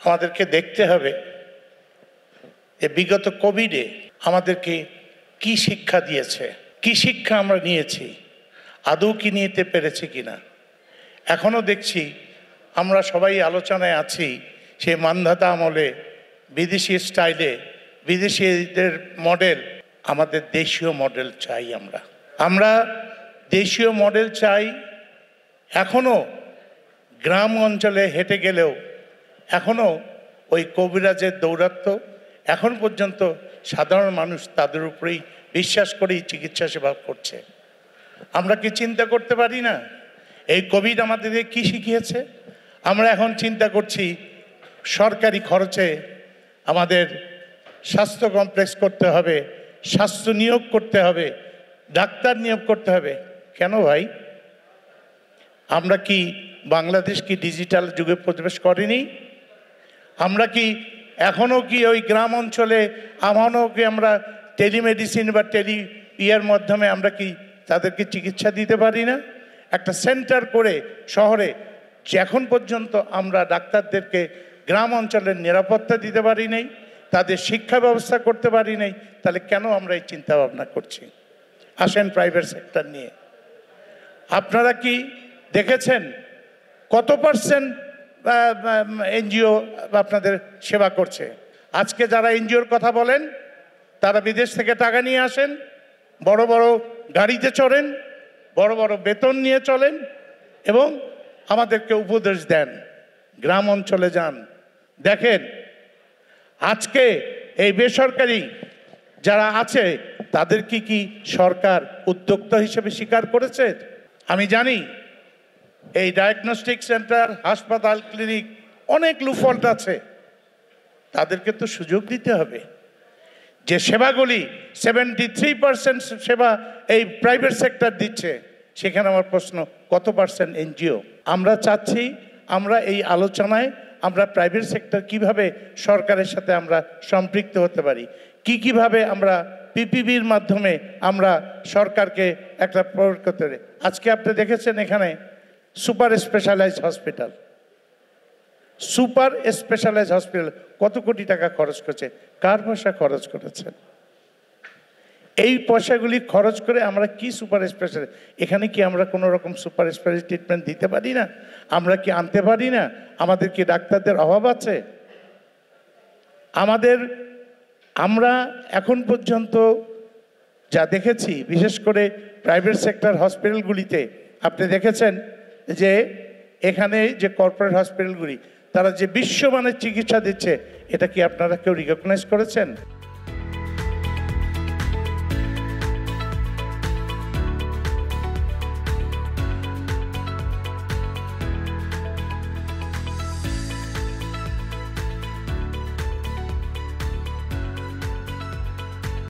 আমাদেরকে দেখতে হবে যে বিগত কোভিডে আমাদেরকে কি শিক্ষা দিয়েছে, কি শিক্ষা আমরা নিয়েছি, আদৌ কি নিতে পেরেছি কিনা। এখনও দেখছি আমরা সবাই আলোচনায় আছি সেই মান্ধাতা আমলে বিদেশি স্টাইলে বিদেশিদের মডেল, আমাদের দেশীয় মডেল চাই। আমরা দেশীয় মডেল চাই। এখনও গ্রাম অঞ্চলে হেঁটে গেলেও এখনও ওই কবিরাজের দৌরাত্ম্য, এখন পর্যন্ত সাধারণ মানুষ তাদের উপরেই বিশ্বাস করেই চিকিৎসা সেবা করছে। আমরা কি চিন্তা করতে পারি না এই কোভিড আমাদেরকে কি শিখিয়েছে? আমরা এখন চিন্তা করছি সরকারি খরচে আমাদের স্বাস্থ্য কমপ্লেক্স করতে হবে, স্বাস্থ্য নিয়োগ করতে হবে, ডাক্তার নিয়োগ করতে হবে। কেন ভাই? আমরা কি বাংলাদেশ কি ডিজিটাল যুগে প্রবেশ করেনি? আমরা কি এখনও কি ওই গ্রাম অঞ্চলে এমনও কি আমরা টেলিমেডিসিন বা ইয়ের মাধ্যমে আমরা কি তাদেরকে চিকিৎসা দিতে পারি না? একটা সেন্টার করে শহরে যে এখন পর্যন্ত আমরা ডাক্তারদেরকে গ্রাম অঞ্চলের নিরাপত্তা দিতে পারি নাই, তাদের শিক্ষা ব্যবস্থা করতে পারি নাই, তাহলে কেন আমরা এই চিন্তা ভাবনা করছি? আসেন প্রাইভেট সেক্টর নিয়ে। আপনারা কি দেখেছেন কত পার্সেন্ট এনজিও আপনাদের সেবা করছে? আজকে যারা এনজিওর কথা বলেন তারা বিদেশ থেকে টাকা নিয়ে আসেন, বড় বড় গাড়িতে চড়েন, বড় বড় বেতন নিয়ে চলেন এবং আমাদেরকে উপদেশ দেন গ্রাম অঞ্চলে যান। দেখেন আজকে এই বেসরকারি যারা আছে তাদের কি সরকার উদ্যোক্তা হিসেবে স্বীকার করেছে? আমি জানি এই ডায়াগনস্টিক সেন্টার, হাসপাতাল, ক্লিনিক অনেক লুফল্ট আছে, তাদেরকে তো সুযোগ দিতে হবে। যে সেবাগুলি 73% সেবা এই প্রাইভেট সেক্টর দিচ্ছে, সেখানে আমার প্রশ্ন কত পার্সেন্ট এনজিও? আমরা চাচ্ছি আমরা এই আলোচনায় আমরা প্রাইভেট সেক্টর কিভাবে সরকারের সাথে আমরা সম্পৃক্ত হতে পারি, কিভাবে আমরা পিপিবির মাধ্যমে আমরা সরকারকে একটা প্রয়োগ করতে পারি। আজকে আপনি দেখেছেন এখানে সুপার স্পেশালাইজড হসপিটাল কত কোটি টাকা খরচ করছে, কার পয়সা খরচ করেছেন? এই পয়সাগুলি খরচ করে আমরা কি সুপার স্পেশাল, এখানে কি আমরা কোনো রকম সুপার স্পেশালিটি ট্রিটমেন্ট দিতে পারি না? আমরা কি আনতে পারি না? আমাদের কি ডাক্তারদের অভাব আছে? আমরা এখন পর্যন্ত যা দেখেছি, বিশেষ করে প্রাইভেট সেক্টর হসপিটালগুলিতে আপনি দেখেছেন যে এখানে যে কর্পোরেট হসপিটালগুলি তারা যে বিশ্বমানের চিকিৎসা দিচ্ছে, এটা কি আপনারা কেউ রিকগনাইজ করেছেন?